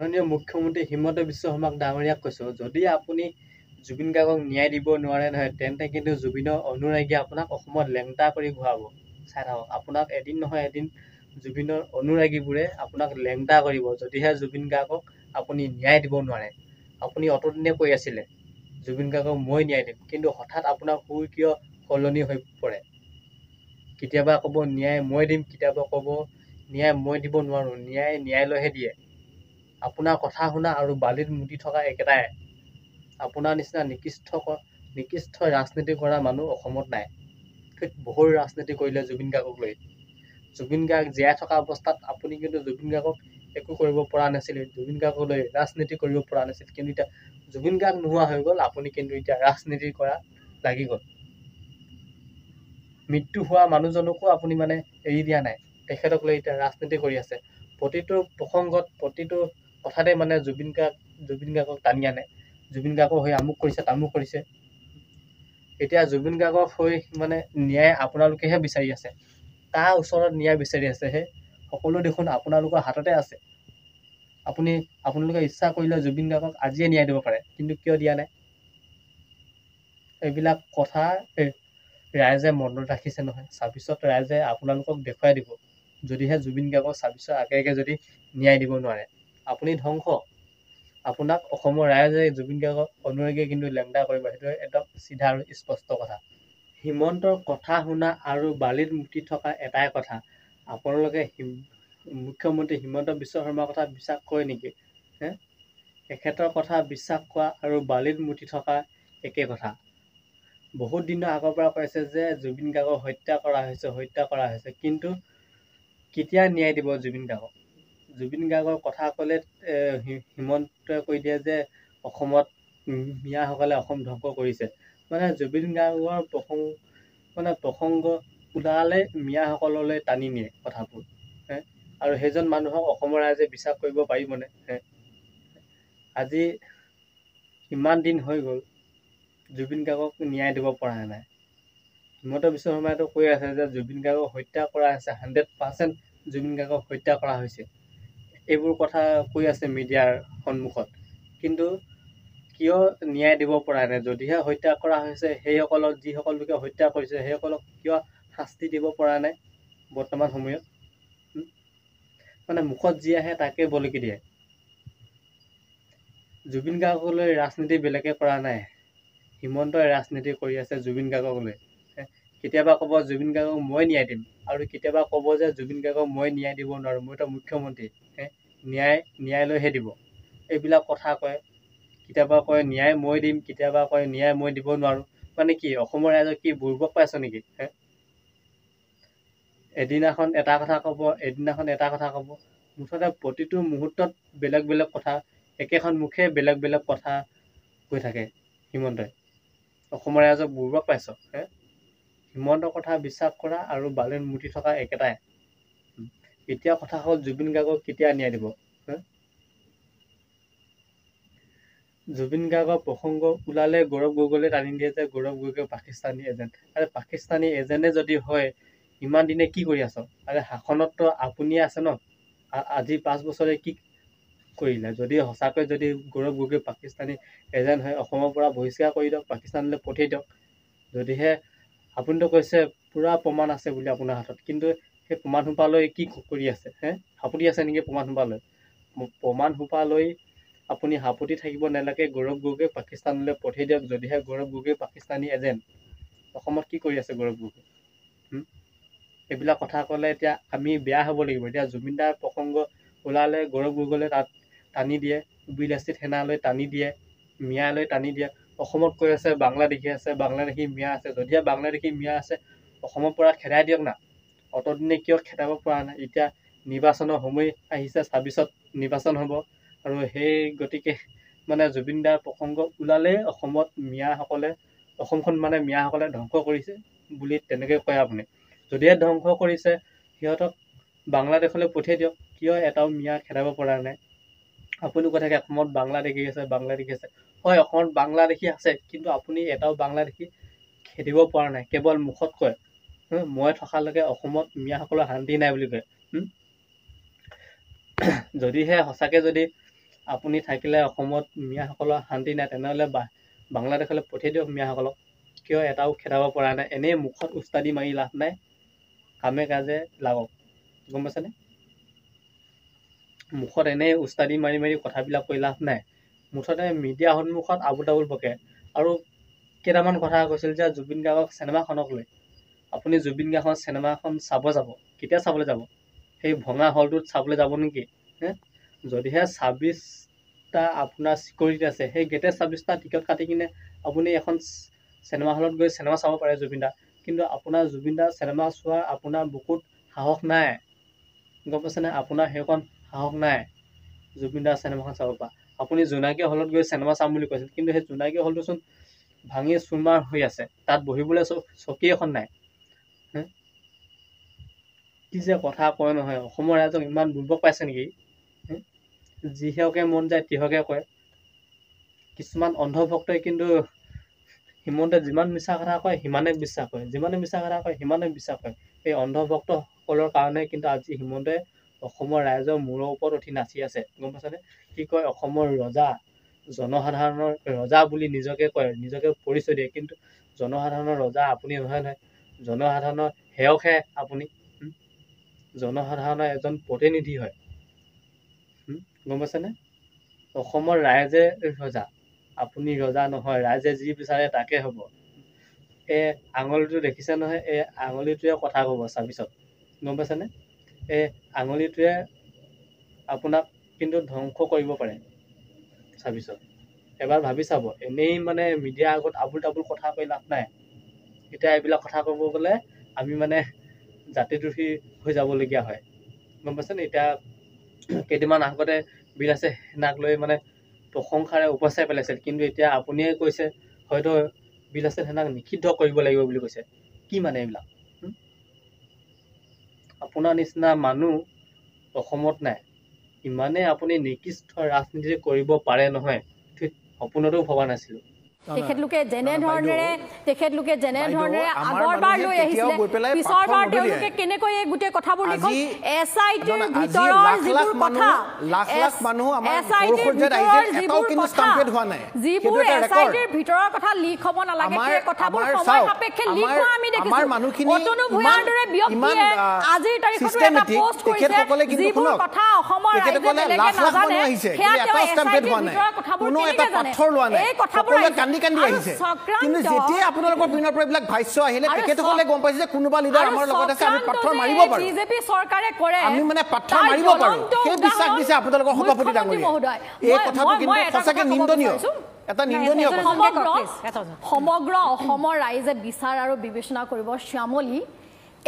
মাননীয় মুখ্যমন্ত্ৰী হিমন্ত বিশ্ব শৰ্মাক ডাঙৰীয়াক কৈছোঁ, যদি আপুনি জুবিন গাৰ্গক ন্যায় দিব নোৱাৰে নহয়, তেন্তে কিন্তু জুবিনৰ অনুৰাগীয়ে আপোনাক অসমত লেংটা কৰি ঘূৰাব। চাই থাকক, আপোনাক এদিন নহয় এদিন জুবিনৰ অনুৰাগীবোৰে আপোনাক লেংটা কৰিব, যদিহে জুবিন গাৰ্গক আপুনি ন্যায় দিব নোৱাৰে। আপুনি অতদিনে কৈ আছিলে জুবিন গাৰ্গক মই ন্যায় দিম, কিন্তু হঠাৎ আপোনাৰ সুৰ কিয় সলনি হৈ পৰে? কেতিয়াবা ক'ব ন্যায় মই দিম, কেতিয়াবা ক'ব ন্যায় মই দিব নোৱাৰোঁ, ন্যায় ন্যায়ালয়হে দিয়ে। আপোনাৰ কথা শুনা আৰু বালিত মুতি থকা একেটাই। আপোনাৰ নিচিনা নিকৃষ্ট ৰাজনীতি কৰা মানুহ অসমত নাই। বহুত ৰাজনীতি কৰিলে জুবিন গাৰ্গক লৈ। জুবিন গাৰ্গ জীয়াই থকা অৱস্থাত আপুনি কিন্তু জুবিন গাৰ্গক একো কৰিব পৰা নাছিলে, জুবিন গাৰ্গক লৈ ৰাজনীতি কৰিব পৰা নাছিল। কিন্তু এতিয়া জুবিন গাৰ্গ নোহোৱা হৈ গ'ল, আপুনি কিন্তু এতিয়া ৰাজনীতি কৰা লাগি গ'ল। মৃত্যু হোৱা মানুহজনকো আপুনি মানে এৰি দিয়া নাই, তেখেতক লৈ এতিয়া ৰাজনীতি কৰি আছে। প্ৰতিটো প্ৰসংগত প্ৰতিটো কথাতে মানে জুবিন গাৰ্গক টানি আনে, জুবিন গাৰ্গৰ হৈ আমুক কৰিছে তামুক কৰিছে। এতিয়া জুবিন গাৰ্গৰ হৈ মানে ন্যায় আপোনালোকেহে বিচাৰি আছে। কাৰ ওচৰত ন্যায় বিচাৰি আছে হে? সকলো দেখোন আপোনালোকৰ হাততে আছে। আপোনালোকে ইচ্ছা কৰিলে জুবিন গাৰ্গক আজিয়ে ন্যায় দিব পাৰে, কিন্তু কিয় দিয়া নাই? এইবিলাক কথা ৰাইজে মনত ৰাখিছে নহয়। ২৬ত ৰাইজে আপোনালোকক দেখুৱাই দিব, যদিহে জুবিন গাৰ্গক ২৬ৰ আগে আগে যদি ন্যায় দিব নোৱাৰে। আপুনি ধ্বংস। আপোনাক অসমৰ ৰাইজে জুবিন গাৰ্গক অনুৰাগীয়ে কিন্তু লেংটা কৰিব, সেইটো একদম চিধা আৰু স্পষ্ট কথা। হিমন্তৰ কথা শুনা আৰু বালিত মুতি থকা এটাই কথা। আপোনালোকে মুখ্যমন্ত্ৰী হিমন্ত বিশ্ব শৰ্মাৰ কথা বিশ্বাস কৰে নেকি? এখেতৰ কথা বিশ্বাস কৰা আৰু বালিত মুতি থকা একে কথা। বহুত দিনৰ আগৰ পৰা কৈছে যে জুবিন গাৰ্গক হত্যা কৰা হৈছে, কিন্তু কেতিয়া ন্যায় দিব জুবিন গাৰ্গক? জুবিন গাৰ্গৰ কথা ক'লে হিমন্তই কৈ দিয়ে যে অসমত মিয়াসকলে অসম ধ্বংস কৰিছে। মানে জুবিন গাৰ্গৰ প্ৰসংগ ওলালে মিয়াসকললৈ টানি নিয়ে কথাবোৰ। আৰু সেইজন মানুহক অসমৰ ৰাইজে বিশ্বাস কৰিব পাৰিবনে? আজি ইমান দিন হৈ গ'ল, জুবিন গাৰ্গক ন্যায় দিব পৰা নাই। হিমন্ত বিশ্ব শৰ্মাইতো কৈ আছে যে জুবিন গাৰ্গক হত্যা কৰা হৈছে, 100% জুবিন গাৰ্গক হত্যা কৰা হৈছে। এইবোৰ কথা কৈ আছে মিডিয়াৰ সন্মুখত, কিন্তু কিয় ন্যায় দিব পৰা নাই? যদিহে হত্যা কৰা হৈছে, যিসকল লোকে হত্যা কৰিছে সেইসকলক কিয় শাস্তি দিব পৰা নাই বৰ্তমান সময়ত? মানে মুখত যি আহে তাকে বলকি দিয়ে। জুবিন গাৰ্গক লৈ ৰাজনীতি বেলেগে কৰা নাই, হিমন্তই ৰাজনীতি কৰি আছে জুবিন গাৰ্গক লৈ। কেতিয়াবা ক'ব জুবিন গাৰ্গক মই ন্যায় দিম, আৰু কেতিয়াবা ক'ব যে জুবিন গাৰ্গক মই ন্যায় দিব নোৱাৰোঁ, মইতো মুখ্যমন্ত্ৰী, ন্যায়ালয়হে দিব। এইবিলাক কথা কয়। কেতিয়াবা কয় ন্যায় মই দিম, কেতিয়াবা কয় ন্যায় মই দিব নোৱাৰোঁ। মানে কি অসমৰ ৰাইজক কি বুৰ্বক পাইছ নেকি? এদিনাখন এটা কথা ক'ব, এদিনাখন এটা কথা ক'ব। মুঠতে প্ৰতিটো মুহূৰ্তত বেলেগ বেলেগ কথা, একেখন মুখে বেলেগ বেলেগ কথা কৈ থাকে হিমন্তই। অসমৰ ৰাইজক বুৰ্বক পাইছ? হিমন্তৰ কথা বিশ্বাস কৰা আৰু বালিত মুতি থকা একেটাই। এতিয়া কথা হ'ল জুবিন গাৰ্গক কেতিয়া ন্যায় দিব? জুবিন গাৰ্গৰ প্ৰসংগ ওলালে গৌৰৱ গগৈলৈ টানি দিয়ে যে গৌৰৱ গগৈ পাকিস্তানী এজেণ্ট। আৰে পাকিস্তানী এজেণ্টে যদি হয়, ইমান দিনে কি কৰি আছ? আৰে শাসনততো আপুনিয়ে আছে ন? আজি 5 বছৰে কি কৰিলে? যদি সঁচাকৈ যদি গৌৰৱ গগৈ পাকিস্তানী এজেণ্ট হয়, অসমৰ পৰা বহিষ্কাৰ কৰি দিয়ক, পাকিস্তানলৈ পঠিয়াই দিয়ক। যদিহে আপুনিতো কৈছে পুৰা প্ৰমাণ আছে বুলি আপোনাৰ হাতত, কিন্তু সেই প্ৰমাণ সোপা লৈ কি কৰি আছে? সাপতি আছে নেকি প্ৰমাণ সোপা লৈ? প্ৰমাণ সোপা লৈ আপুনি সাপতি থাকিব নালাগে, গৌৰৱ গগৈ পাকিস্তানলৈ পঠিয়াই দিয়ক। যদিহে গৌৰৱ গগৈ পাকিস্তানী এজেণ্ট, অসমত কি কৰি আছে গৌৰৱ গগৈ? এইবিলাক কথা ক'লে এতিয়া আমি বেয়া হ'ব লাগিব। এতিয়া জুবিনদাৰ প্ৰসংগ ওলালে গৌৰৱ গগৈলৈ টানি দিয়ে, বিলাসী সেনালৈ টানি দিয়ে, মিয়ালৈ টানি দিয়ে। অসমত কৈ আছে বাংলাদেশী আছে, বাংলাদেশী মিয়া আছে। যদিহে বাংলাদেশী মিয়া আছে, অসমৰ পৰা খেদাই দিয়ক না। অতদিনে কিয় খেদাব পৰা নাই? এতিয়া নিৰ্বাচনৰ সময় আহিছে, ২৬ত নিৰ্বাচন হ'ব, আৰু সেই গতিকে মানে জুবিনদাৰ প্ৰসংগ ওলালেই অসমখন মানে মিয়াসকলে ধ্বংস কৰিছে বুলি তেনেকৈ কয় আপুনি। যদিহে ধ্বংস কৰিছে, সিহঁতক বাংলাদেশলৈ পঠিয়াই দিয়ক। কিয় এটাও মিয়া খেদাব পৰা নাই? আপুনি কৈ থাকে অসমত বাংলাদেশী আছে। হয়, অসমত বাংলাদেশী আছে, কিন্তু আপুনি এটাও বাংলাদেশী খেদিব পৰা নাই, কেৱল মুখত কয়। মই থকালৈকে অসমত মিয়াসকলৰ শান্তি নাই বুলি কয়। যদিহে সঁচাকৈ যদি আপুনি থাকিলে অসমত মিয়াসকলৰ শান্তি নাই, তেনেহ'লে বাংলাদেশলৈ পঠিয়াই দিয়ক মিয়াসকলক। কিয় এটাও খেদাব পৰা নাই? এনেই মুখত উস্তাদি মাৰি লাভ নাই, কামে কাজে লাগক, গম পাইছেনে? মুখত এনেই উস্তাদি মাৰি মাৰি কথাবিলাক কৈ লাভ নাই। মুঠতে মিডিয়া সন্মুখত আবুল তাবুল বকে। আৰু কেইটামান কথা কৈছিল যে জুবিন গাৰ্গক চিনেমাখনক লৈ। আপুনি জুবিন গাৰ্গৰ চিনেমাখন চাব যাব, কেতিয়া চাবলৈ যাব? সেই ভঙা হলটোত চাবলৈ যাব নেকি? যদিহে 26টা আপোনাৰ চিকিউৰিটি আছে, সেই গেটে 26টা টিকট কাটি কিনে আপুনি এখন চিনেমা হলত গৈ চিনেমা চাব পাৰে জুবিন দা। কিন্তু আপোনাৰ জুবিন দাৰ চিনেমা চোৱাৰ আপোনাৰ বুকুত সাহস নাই, গম পাইছেনে? আপোনাৰ সেইখন সাহস নাই জুবিন দাৰ চিনেমাখন চাব পৰা। আপুনি জোনাকী হলত গৈ চিনেমা চাম বুলি কৈছিল, কিন্তু সেই জোনাকী হলটোচোন ভাঙি চুৰমাৰ হৈ আছে, তাত বহিবলৈ চকী এখন নাই। কি যে কথা কয় নহয়, অসমৰ ৰাইজক ইমান দুৰ্ভোগ পাইছে নেকি? যিহকে মন যায় তিহকে কয়। কিছুমান অন্ধভক্তই কিন্তু হিমন্তে যিমান মিছা কথা কয় সিমানে বিশ্বাস কৰে, যিমানে মিছা কথা কয় সিমানে বিশ্বাস কৰে। এই অন্ধভক্তসকলৰ কাৰণে কিন্তু আজি হিমন্তে অসমৰ ৰাইজৰ মূৰৰ ওপৰত উঠি নাচি আছে, গম পাইছেনে? কি কয় অসমৰ ৰজা, জনসাধাৰণৰ ৰজা বুলি নিজকে কয়, নিজকে পৰিচয় দিয়ে, কিন্তু জনসাধাৰণৰ ৰজা আপুনি নহয় নহয়, জনসাধাৰণৰ সেৱকহে আপুনি। জনসাধাৰণৰ এজন প্ৰতিনিধি হয়, গম পাইছেনে? অসমৰ ৰাইজে ৰজা, আপুনি ৰজা নহয়। ৰাইজে যি বিচাৰে তাকে হ'ব। এই আঙুলিটো দেখিছে নহয়, এই আঙুলিটোৱে কথা ক'ব 26ত, গম পাইছেনে? এই আঙুলিটোৱে আপোনাক কিন্তু ধ্বংস কৰিব পাৰে 26ত। এবাৰ ভাবি চাব। এনেই মানে মিডিয়াৰ আগত আবুল তাবুল কথা কৈ লাভ নাই। এতিয়া এইবিলাক কথা ক'ব গ'লে আমি মানে জাতিদ্ৰোহী হৈ যাবলগীয়া হয়, গম পাইছেনে? এতিয়া কেইদিনমান আগতে বিলাসে সেনাক লৈ মানে প্ৰশংসাৰে উপচাই পেলাইছিল, কিন্তু এতিয়া আপুনিয়ে কৈছে হয়তো বিলাসে সেনাক নিষিদ্ধ কৰিব লাগিব বুলি কৈছে। কি মানে এইবিলাক? আপোনাৰ নিচিনা মানুহ অসমত নাই। ইমানে আপুনি নিকৃষ্ট ৰাজনীতি কৰিব পাৰে নহয়, সপোনতো ভবা নাছিলো। তেখেতলোকে যেনে ধৰণেৰে আগৰবাৰ লৈ আহিছিলে, পিছৰবাৰ তেওঁলোকে কেনেকৈ এই গোটেই কথাবোৰ লিখক, SITৰ ভিতৰৰ যিবোৰ কথা, যিবোৰ SITৰ ভিতৰৰ কথা লিক হ'ব নালাগে, সেই কথাবোৰ সময় সাপেক্ষে লিক হোৱা আমি দেখিছোঁ। অতনু ভূঞাৰ দৰে ব্যক্তিয়ে আজিৰ তাৰিখতো এটা পোষ্ট কৰিছে, যিবোৰ কথা অসমৰ ৰাইজে বেলেগে নাজানে, সেয়া তেওঁ SITৰ ভিতৰৰ কথাবোৰ কেনেকৈ জানে? এই কথাবোৰ কান্দি আহিছে, কিন্তু যেতিয়া আপোনালোকৰ পিনৰ পৰা এইবিলাক ভাষ্য আহিলে তেখেতসকলে গম পাইছে যে কোনোবা লিডাৰ আমাৰ লগত আছে, আমি পাথৰ মাৰিব পাৰোঁ, বিজেপি চৰকাৰে কৰে, আমি মানে পাথৰ মাৰিব পাৰোঁ, সেই বিশ্বাস দিছে আপোনালোকৰ সভাপতি ডাঙৰীয়া। এই কথাটো কিন্তু সঁচাকৈ নিন্দনীয়, এটা নিন্দনীয় কথা। সমগ্ৰ অসমৰ ৰাইজে বিচাৰ আৰু বিবেচনা কৰিব, শ্যামলী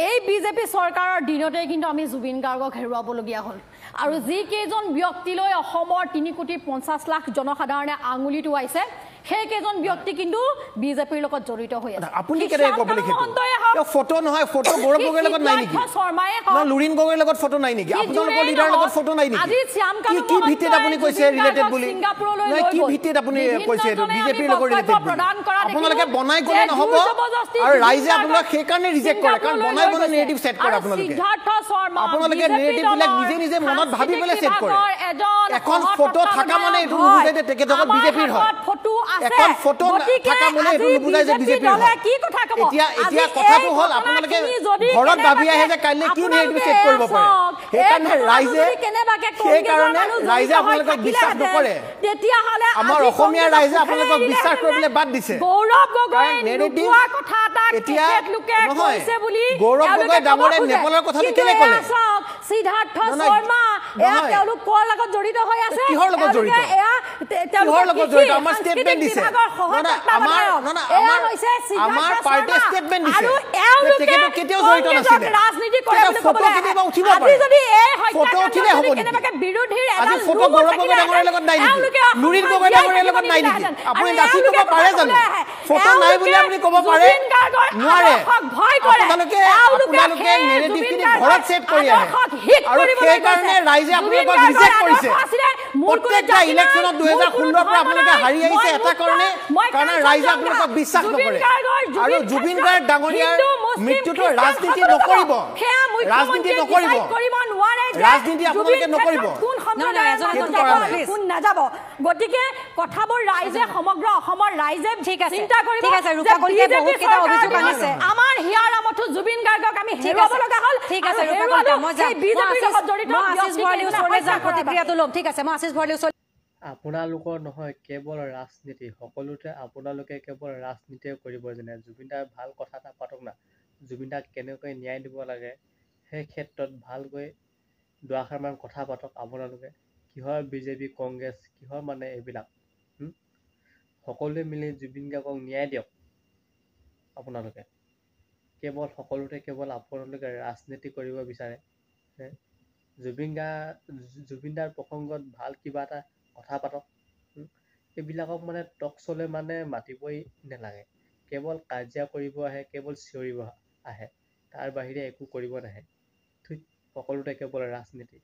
এই বিজেপি চৰকাৰৰ দিনতে কিন্তু আমি জুবিন গাৰ্গক হেৰুৱাবলগীয়া হ'ল। আৰু যিকেইজন ব্যক্তিলৈ অসমৰ 3,50,00,000 জনসাধাৰণে আঙুলি টোৱাইছে, সেই কেইজন ব্যক্তি কিন্তু বিজেপিৰ লগত জড়িত হৈ আছে। আপুনি কেনেকৈ ক'ব লিখিব? ফটো নহয়, ফটো গৌৰৱ গগৈৰ লগত নাই নেকি? লুৰিণ গগৈৰ লগত ফটো নাই নেকি? আপোনালোকৰ লিডাৰৰ লগত ফটো নাই নেকি? কি ভিত্তিত আপুনি কৈছে ৰিলেটেড বুলি? কি ভিত্তিত আপুনি কৈছে বিজেপিৰ লগত ৰিলেটেড বুলি? আপোনালোকে বনাই গ'লে নহ'ব, আৰু ৰাইজে আপোনালোক সেইকাৰণে ৰিজেক্ট কৰে, কাৰণ বনাই বনাই নেৰেটিভ ছেট কৰে। আপোনালোকে নেৰেটিভবিলাক নিজে নিজে মনত ভাবি পেলাই ছেট কৰে। এখন ফটো থকা মানে এইটো নুবুজাই যে তেখেতসকল বিজেপিৰ হয়, এখন ফটো থকা মানে এইটো নুবুজাই যে বিজেপিৰ হয়। এতিয়া কথাটো হ'ল আপোনালোকে ঘৰত ভাবি আহে যে কাইলৈ কি নেৰেটিভ ছেট কৰিব পাৰে, সেইকাৰণে ৰাইজে আপোনালোকক বিশ্বাস নকৰে। আমাৰ অসমীয়া ৰাইজে আপোনালোকক বিশ্বাস কৰিবলৈ বাদ দিছে। নেৰেটিভ এতিয়া নহয়, গৌৰৱ গগৈ ডাঙৰে নেপালৰ কথাটো কেলে ক'লে? সিদ্ধাৰ্থ শৰ্মা এয়া তেওঁলোক কৰ লগত জড়িত হৈ আছে, কিহৰ লগত জড়িত? কিহৰ লগত জড়িত? আমাৰ ষ্টেটমেণ্ট দিছে, আমাৰ পাৰ্টিয়ে ষ্টেটমেণ্ট দিছে, তেখেত কেতিয়াও জড়িত নাছিলে। ফটো কেতিয়াবা উঠিব পাৰে, ফটো উঠিলে হ'ব নেকি? আজি ফটো গৌৰৱ গগৈ ডাঙৰীৰ লগত নাই নেকি? লুৰিণ গগৈ ডাঙৰীৰ লগত নাই নেকি? আপুনি নাচি ক'ব পাৰে জানো? ফটো নাই বুলি আপুনি ক'ব পাৰে? নোৱাৰে। আপোনালোকে নেৰেটিভখিনি ঘৰত ছেট কৰি আহে, আৰু সেইকাৰণে ৰাইজে আপোনালোকক ৰিজেক্ট কৰিছে। প্ৰত্যেকটা ইলেকশ্যনত 2016 পৰা আপোনালোকে হাৰি আহিছে এটা কাৰণে, কাৰণ ৰাইজে আপোনালোকক বিশ্বাস নকৰে। আৰু জুবিন গাৰ্গ ডাঙৰীয়াৰ মৃত্যুটো ৰাজনীতি নকৰিব, ৰাজনীতি নকৰিব, ৰাজনীতি আপোনালোকে নকৰিব। সম্প্ৰদায়ৰ মাজত কোন নাযাব গতিকে কথাবোৰ ৰাইজে সমগ্ৰ অসমৰ ৰাইজে চিন্তা কৰিব ঠিক আছে ৰূপাকলিকে বহুত কেইটা অভিযোগ আনিছে আমাৰ হিয়াৰ আমঠু জুবিন গাৰ্গক আমি হেৰুৱাব লগা হ'ল ঠিক আছে ৰূপাকলিকা মই যাম বিজেপিৰ লগত জড়িত আশিষ ভৰালীৰ ওচৰলৈ যাম প্ৰতিক্ৰিয়াটো ল'ম ঠিক আছে মই আশিষ ভৰালীৰ ওচৰলৈ আপোনালোকৰ নহয় কেৱল ৰাজনীতি সকলোতে আপোনালোকে কেৱল ৰাজনীতিয়ে কৰিব যেনে জুবিন দাৰ ভাল কথা এটা পাতক না জুবিন দাক কেনেকৈ ন্যায় দিব লাগে সেই ক্ষেত্ৰত ভালকৈ দুআষাৰমান কথা পাতক আপোনালোকে কিহৰ বিজেপি কংগ্ৰেছ কিহৰ মানে এইবিলাক সকলোৱে মিলি জুবিন গাৰ্গক ন্যায় দিয়ক আপোনালোকে কেৱল সকলোতে কেৱল আপোনালোকে ৰাজনীতি কৰিব বিচাৰে জুবিন দাৰ প্ৰসংগত ভাল কিবা এটা কথা পাতক এইবিলাকক মানে টক শ্ব'লে মানে মাতিবই নালাগে কেৱল কাজিয়া কৰিব আহে কেৱল চিঞৰিব আহে তাৰ বাহিৰে একো কৰিব নাহে সকলোতে কেৱল ৰাজনীতি